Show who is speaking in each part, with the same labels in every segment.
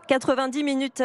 Speaker 1: 90 minutes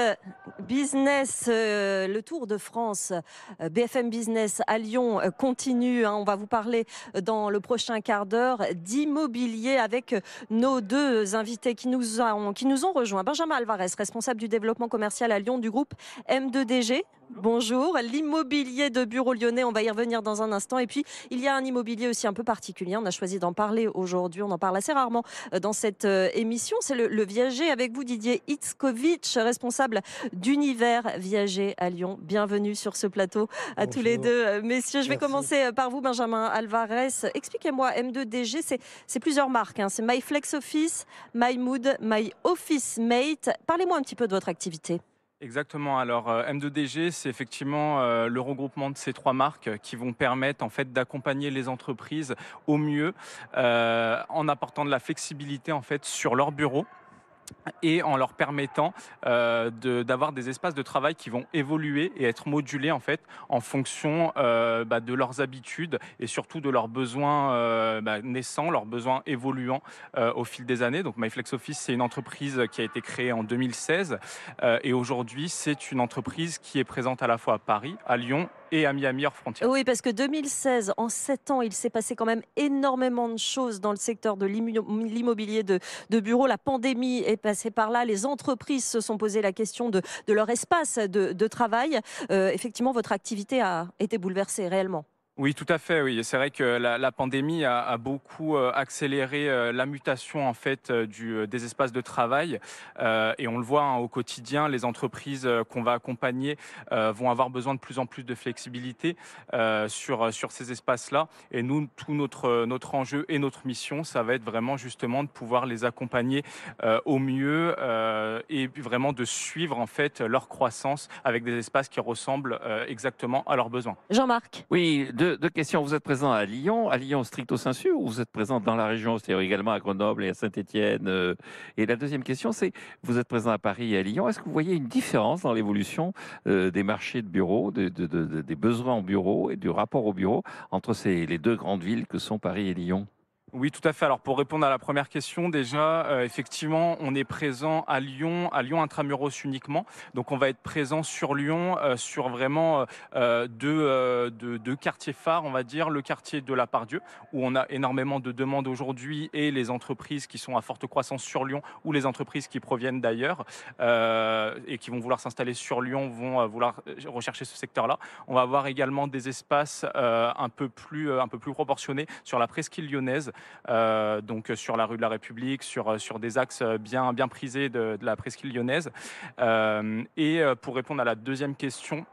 Speaker 1: business, le Tour de France, BFM Business à Lyon continue. On va vous parler dans le prochain quart d'heure d'immobilier avec nos deux invités qui nous ont rejoints. Benjamin Alvarez, responsable du développement commercial à Lyon du groupe M2DG. Bonjour. L'immobilier de bureau lyonnais, on va y revenir dans un instant. Et puis, il y a un immobilier aussi un peu particulier. On a choisi d'en parler aujourd'hui. On en parle assez rarement dans cette émission. C'est le viager avec vous, Didier Itzkovitch, responsable d'Univers Viager à Lyon. Bienvenue sur ce plateau à tous les deux, messieurs. Je vais commencer par vous, Benjamin Alvarez. Expliquez-moi, M2DG, c'est plusieurs marques. C'est My Flex Office, My Mood, My Office Mate. Parlez-moi un petit peu de votre activité.
Speaker 2: Exactement. Alors, M2DG, c'est effectivement le regroupement de ces trois marques qui vont permettre en fait d'accompagner les entreprises au mieux en apportant de la flexibilité en fait sur leur bureau et en leur permettant d'avoir des espaces de travail qui vont évoluer et être modulés en fait en fonction de leurs habitudes et surtout de leurs besoins naissants, leurs besoins évoluant au fil des années. Donc MyFlexOffice, c'est une entreprise qui a été créée en 2016 et aujourd'hui c'est une entreprise qui est présente à la fois à Paris, à Lyon et à Miami hors frontières.
Speaker 1: Oui, parce que 2016, en 7 ans, il s'est passé quand même énormément de choses dans le secteur de l'immobilier de bureau. La pandémie est passée par là. Les entreprises se sont posé la question de leur espace de travail. Effectivement, votre activité a été bouleversée réellement.
Speaker 2: Oui, tout à fait. Oui, c'est vrai que la pandémie a beaucoup accéléré la mutation en fait des espaces de travail et on le voit au quotidien. Les entreprises qu'on va accompagner vont avoir besoin de plus en plus de flexibilité sur ces espaces-là. Et nous, tout notre enjeu et notre mission, ça va être vraiment justement de pouvoir les accompagner au mieux et puis vraiment de suivre en fait leur croissance avec des espaces qui ressemblent exactement à leurs besoins.
Speaker 1: Jean-Marc.
Speaker 3: Oui, deux questions. Vous êtes présent à Lyon stricto sensu, ou vous êtes présent dans la région, c'est-à-dire également à Grenoble et à Saint-Étienne. Et la deuxième question, c'est, vous êtes présent à Paris et à Lyon. Est-ce que vous voyez une différence dans l'évolution des marchés de bureaux, des besoins en bureau et du rapport au bureau entre les deux grandes villes que sont Paris et Lyon?
Speaker 2: Oui, tout à fait. Alors, pour répondre à la première question, déjà, effectivement, on est présent à Lyon intramuros uniquement. Donc, on va être présent sur Lyon, sur vraiment deux quartiers phares, on va dire. Le quartier de la Part-Dieu, où on a énormément de demandes aujourd'hui, et les entreprises qui sont à forte croissance sur Lyon, ou les entreprises qui proviennent d'ailleurs et qui vont vouloir s'installer sur Lyon, vont vouloir rechercher ce secteur-là. On va avoir également des espaces un peu plus proportionnés sur la presqu'île lyonnaise. Donc sur la rue de la République, sur des axes bien prisés de la presqu'île lyonnaise. Pour répondre à la deuxième question,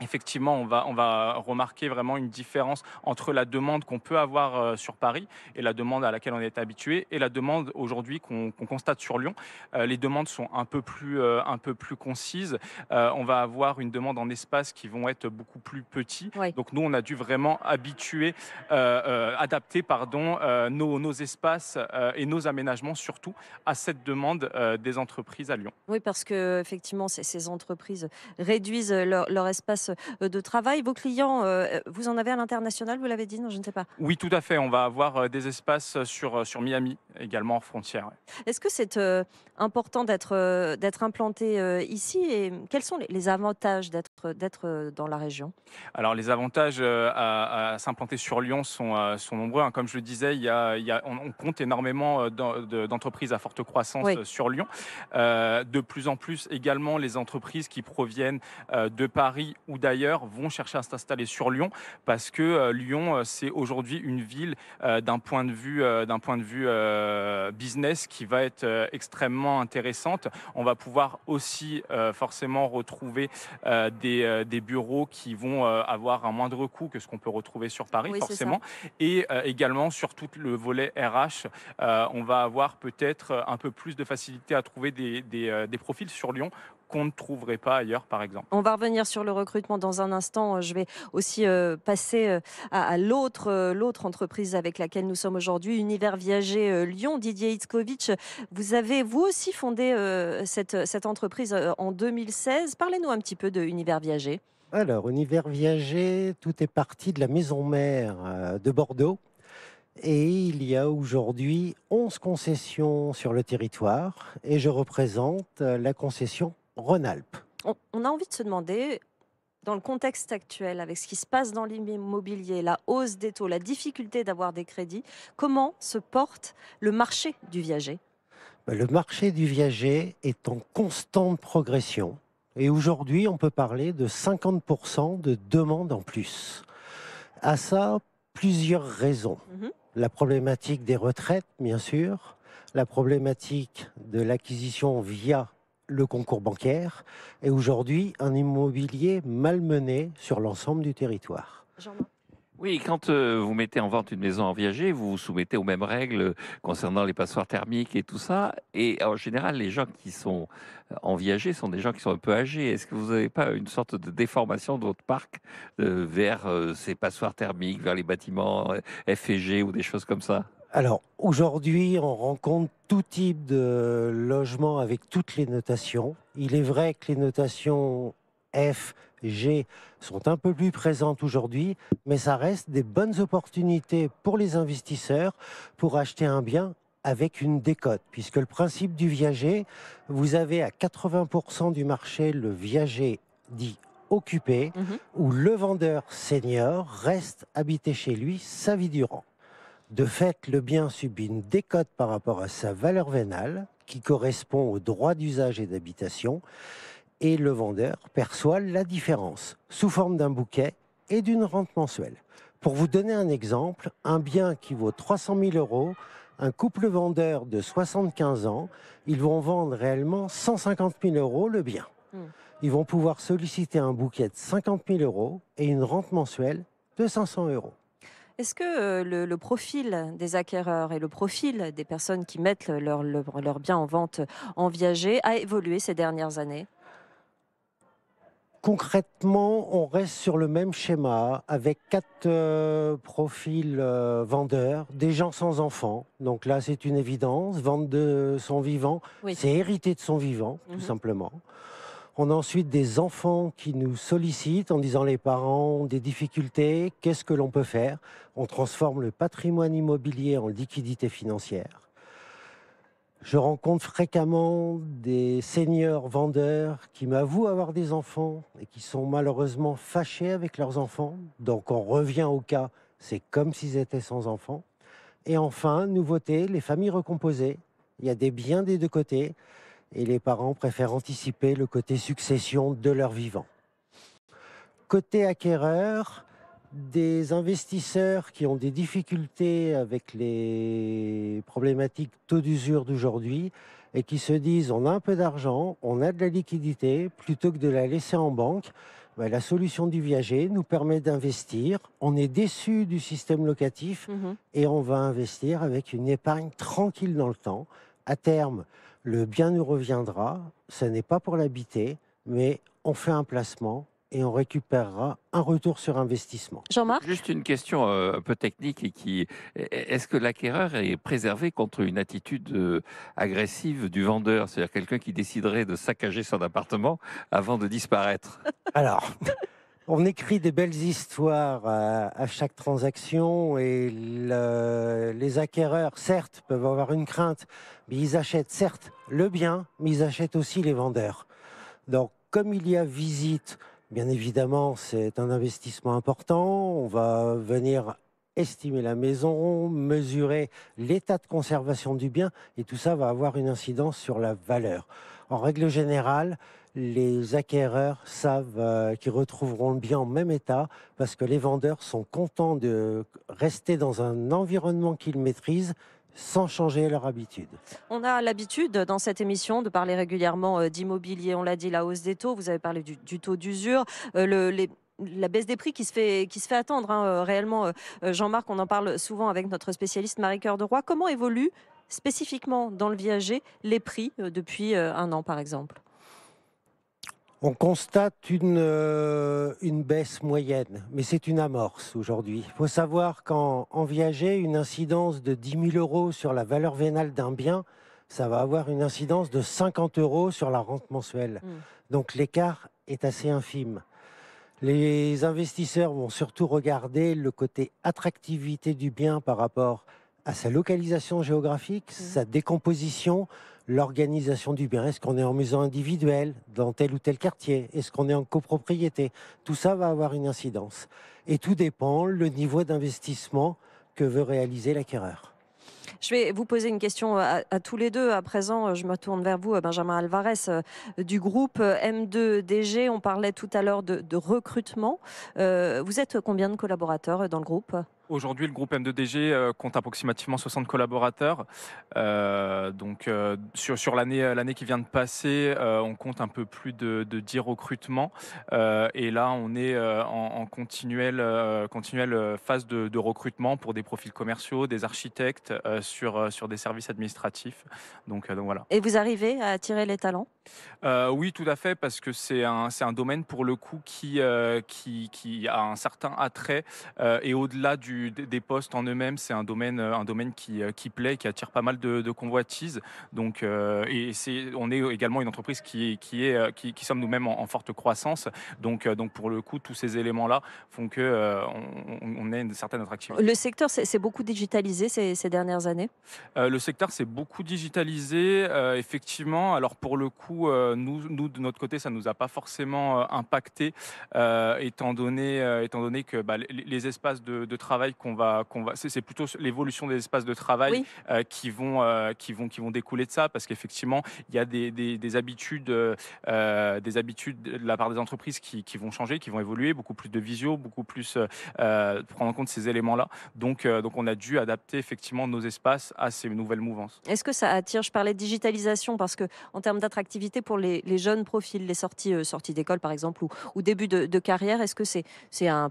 Speaker 2: effectivement, on va remarquer vraiment une différence entre la demande qu'on peut avoir sur Paris et la demande à laquelle on est habitué et la demande aujourd'hui qu'on constate sur Lyon. Les demandes sont un peu plus concises. On va avoir une demande en espaces qui vont être beaucoup plus petits.
Speaker 1: Oui.
Speaker 2: Donc nous, on a dû vraiment adapter nos espaces et nos aménagements surtout à cette demande des entreprises à Lyon.
Speaker 1: Oui, parce que effectivement, ces entreprises réduisent leur espace de travail. Vos clients, vous en avez à l'international, vous l'avez dit? Non, je ne sais pas.
Speaker 2: Oui, tout à fait. On va avoir des espaces sur Miami, également hors frontières. Ouais.
Speaker 1: Est-ce que c'est important d'être implanté ici, et quels sont les avantages d'être dans la région?
Speaker 2: Alors, les avantages à s'implanter sur Lyon sont nombreux. Comme je le disais, on compte énormément d'entreprises à forte croissance
Speaker 1: Oui.
Speaker 2: sur Lyon. De plus en plus, également, les entreprises qui proviennent de Paris ou d'ailleurs vont chercher à s'installer sur Lyon parce que Lyon, c'est aujourd'hui une ville d'un point de vue business qui va être extrêmement intéressante. On va pouvoir aussi forcément retrouver des bureaux qui vont avoir un moindre coût que ce qu'on peut retrouver sur Paris,
Speaker 1: Oui, c'est ça.
Speaker 2: forcément. Et également sur tout le volet RH, on va avoir peut-être un peu plus de facilité à trouver des profils sur Lyon qu'on ne trouverait pas ailleurs, par exemple.
Speaker 1: On va revenir sur le recrutement dans un instant. Je vais aussi passer à l'autre entreprise avec laquelle nous sommes aujourd'hui, Univers Viager Lyon. Didier Itzkovitch, vous avez vous aussi fondé cette entreprise en 2016. Parlez-nous un petit peu de Univers Viager.
Speaker 4: Alors, Univers Viager, tout est parti de la maison mère de Bordeaux. Et il y a aujourd'hui 11 concessions sur le territoire et je représente la concession Rhône-Alpes.
Speaker 1: On a envie de se demander, dans le contexte actuel, avec ce qui se passe dans l'immobilier, la hausse des taux, la difficulté d'avoir des crédits, comment se porte le marché du viager?
Speaker 4: Le marché du viager est en constante progression et aujourd'hui on peut parler de 50% de demandes en plus. À ça, plusieurs raisons.
Speaker 1: Mhm.
Speaker 4: La problématique des retraites, bien sûr, la problématique de l'acquisition via le concours bancaire et aujourd'hui un immobilier malmené sur l'ensemble du territoire.
Speaker 1: Jean-Marc.
Speaker 3: Oui, quand vous mettez en vente une maison en viager, vous vous soumettez aux mêmes règles concernant les passoires thermiques et tout ça. Et en général, les gens qui sont en viager sont des gens qui sont un peu âgés. Est-ce que vous n'avez pas une sorte de déformation de votre parc vers ces passoires thermiques, vers les bâtiments F et G ou des choses comme ça?
Speaker 4: Alors aujourd'hui, on rencontre tout type de logement avec toutes les notations. Il est vrai que les notations F, G sont un peu plus présentes aujourd'hui, mais ça reste des bonnes opportunités pour les investisseurs pour acheter un bien avec une décote, puisque le principe du viager, vous avez à 80% du marché le viager dit occupé,
Speaker 1: Mhm.
Speaker 4: où le vendeur senior reste habité chez lui sa vie durant. De fait, le bien subit une décote par rapport à sa valeur vénale, qui correspond au droit d'usage et d'habitation, et le vendeur perçoit la différence sous forme d'un bouquet et d'une rente mensuelle. Pour vous donner un exemple, un bien qui vaut 300 000 euros, un couple vendeur de 75 ans, ils vont vendre réellement 150 000 euros le bien.
Speaker 1: Mm.
Speaker 4: Ils vont pouvoir solliciter un bouquet de 50 000 euros et une rente mensuelle de 500 euros.
Speaker 1: Est-ce que le profil des acquéreurs et le profil des personnes qui mettent leurs biens en vente en viager a évolué ces dernières années?
Speaker 4: Concrètement, on reste sur le même schéma avec quatre profils vendeurs, des gens sans enfants. Donc là, c'est une évidence. Vendre de son vivant,
Speaker 1: Oui.
Speaker 4: c'est hériter de son vivant, tout
Speaker 1: Mhm.
Speaker 4: simplement. On a ensuite des enfants qui nous sollicitent en disant les parents ont des difficultés, qu'est-ce que l'on peut faire? On transforme le patrimoine immobilier en liquidité financière. Je rencontre fréquemment des seniors vendeurs qui m'avouent avoir des enfants et qui sont malheureusement fâchés avec leurs enfants. Donc on revient au cas, c'est comme s'ils étaient sans enfants. Et enfin, nouveauté, les familles recomposées. Il y a des biens des deux côtés et les parents préfèrent anticiper le côté succession de leur vivant. Côté acquéreur, des investisseurs qui ont des difficultés avec les problématiques taux d'usure d'aujourd'hui et qui se disent on a un peu d'argent, on a de la liquidité, plutôt que de la laisser en banque, la solution du viager nous permet d'investir. On est déçu du système locatif
Speaker 1: Mhm.
Speaker 4: et on va investir avec une épargne tranquille dans le temps. À terme, le bien nous reviendra. Ce n'est pas pour l'habiter, mais on fait un placement et on récupérera un retour sur investissement.
Speaker 1: Jean-Marc?
Speaker 3: Juste une question un peu technique et est-ce que l'acquéreur est préservé contre une attitude agressive du vendeur, c'est-à-dire quelqu'un qui déciderait de saccager son appartement avant de disparaître?
Speaker 4: Alors, on écrit des belles histoires à chaque transaction et les acquéreurs, certes, peuvent avoir une crainte, mais ils achètent certes le bien, mais ils achètent aussi les vendeurs. Donc, comme il y a visite, bien évidemment, c'est un investissement important. On va venir estimer la maison, mesurer l'état de conservation du bien, et tout ça va avoir une incidence sur la valeur. En règle générale, les acquéreurs savent qu'ils retrouveront le bien en même état parce que les vendeurs sont contents de rester dans un environnement qu'ils maîtrisent sans changer leur habitude.
Speaker 1: On a l'habitude dans cette émission de parler régulièrement d'immobilier. On l'a dit, la hausse des taux. Vous avez parlé du taux d'usure, la baisse des prix qui se fait attendre hein, réellement. Jean-Marc, on en parle souvent avec notre spécialiste Marie-Cœur de Roy. Comment évoluent spécifiquement dans le viager les prix depuis un an, par exemple?
Speaker 4: On constate une baisse moyenne, mais c'est une amorce aujourd'hui. Il faut savoir qu'en viager, une incidence de 10 000 euros sur la valeur vénale d'un bien, ça va avoir une incidence de 50 euros sur la rente mensuelle.
Speaker 1: Mm.
Speaker 4: Donc l'écart est assez infime. Les investisseurs vont surtout regarder le côté attractivité du bien par rapport à sa localisation géographique, sa décomposition, l'organisation du bien. Est-ce qu'on est en maison individuelle, dans tel ou tel quartier? Est-ce qu'on est en copropriété? Tout ça va avoir une incidence. Et tout dépend le niveau d'investissement que veut réaliser l'acquéreur.
Speaker 1: Je vais vous poser une question à tous les deux. À présent, je me tourne vers vous, Benjamin Alvarez, du groupe M2DG. On parlait tout à l'heure de recrutement. Vous êtes combien de collaborateurs dans le groupe ?
Speaker 2: Aujourd'hui, le groupe M2DG compte approximativement 60 collaborateurs. Sur l'année qui vient de passer, on compte un peu plus de 10 recrutements. Et là, on est en continuelle phase de recrutement pour des profils commerciaux, des architectes, sur des services administratifs. Donc voilà.
Speaker 1: Et vous arrivez à attirer les talents ?
Speaker 2: Oui, tout à fait, parce que c'est un domaine pour le coup qui a un certain attrait et au-delà des postes en eux-mêmes, c'est un domaine qui plaît, qui attire pas mal de convoitises. Donc, on est également une entreprise qui sommes nous-mêmes en forte croissance. Donc pour le coup, tous ces éléments-là font que on ait une certaine attractivité.
Speaker 1: Le secteur s'est beaucoup digitalisé ces dernières années ?
Speaker 2: Le secteur s'est beaucoup digitalisé, effectivement. Alors pour le coup, nous de notre côté, ça nous a pas forcément impacté, étant donné que les espaces de travail c'est plutôt l'évolution des espaces de travail qui vont découler de ça, parce qu'effectivement il y a des habitudes de la part des entreprises qui vont changer, qui vont évoluer, beaucoup plus de visio, beaucoup plus prendre en compte ces éléments-là. Donc on a dû adapter effectivement nos espaces à ces nouvelles mouvances.
Speaker 1: Est-ce que ça attire ? Je parlais de digitalisation parce que en termes d'attractivité pour les jeunes profils, les sorties d'école par exemple ou début de carrière, est-ce que c'est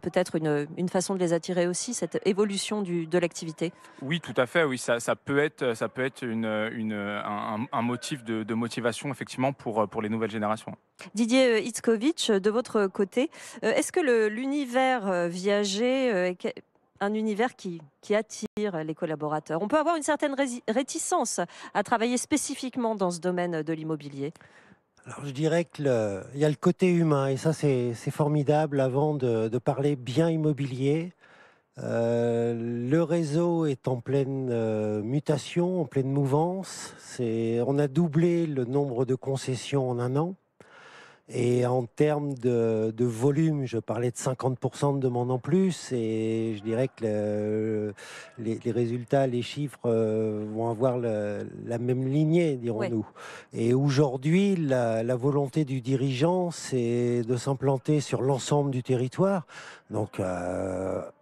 Speaker 1: peut-être une façon de les attirer aussi, cette évolution de l'activité ?
Speaker 2: Oui, tout à fait. Oui, ça peut être un motif de motivation effectivement pour les nouvelles générations.
Speaker 1: Didier Itzkovitch, de votre côté, est-ce que l'univers viager est un univers qui attire les collaborateurs ? On peut avoir une certaine réticence à travailler spécifiquement dans ce domaine de l'immobilier.
Speaker 4: Alors je dirais qu'il y a le côté humain, et ça c'est formidable avant de parler bien immobilier. Le réseau est en pleine mutation, en pleine mouvance. On a doublé le nombre de concessions en un an. Et en termes de volume, je parlais de 50% de demande en plus, et je dirais que les résultats, les chiffres vont avoir la même lignée, dirons-nous. Et aujourd'hui, la volonté du dirigeant, c'est de s'implanter sur l'ensemble du territoire, donc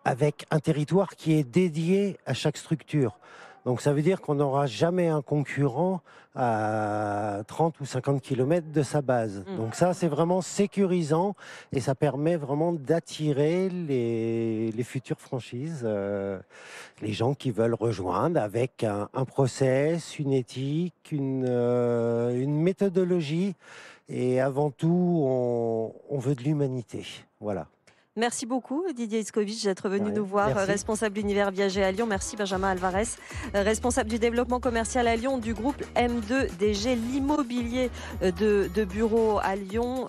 Speaker 4: avec un territoire qui est dédié à chaque structure. Donc ça veut dire qu'on n'aura jamais un concurrent à 30 ou 50 km de sa base. Donc ça, c'est vraiment sécurisant et ça permet vraiment d'attirer les futures franchises, les gens qui veulent rejoindre avec un process, une éthique, une méthodologie, et avant tout, on veut de l'humanité. Voilà.
Speaker 1: Merci beaucoup Didier Itzkovitch d'être venu nous voir, responsable d'Univers Viager à Lyon. Merci Benjamin Alvarez, responsable du développement commercial à Lyon du groupe M2DG, l'immobilier de bureaux à Lyon.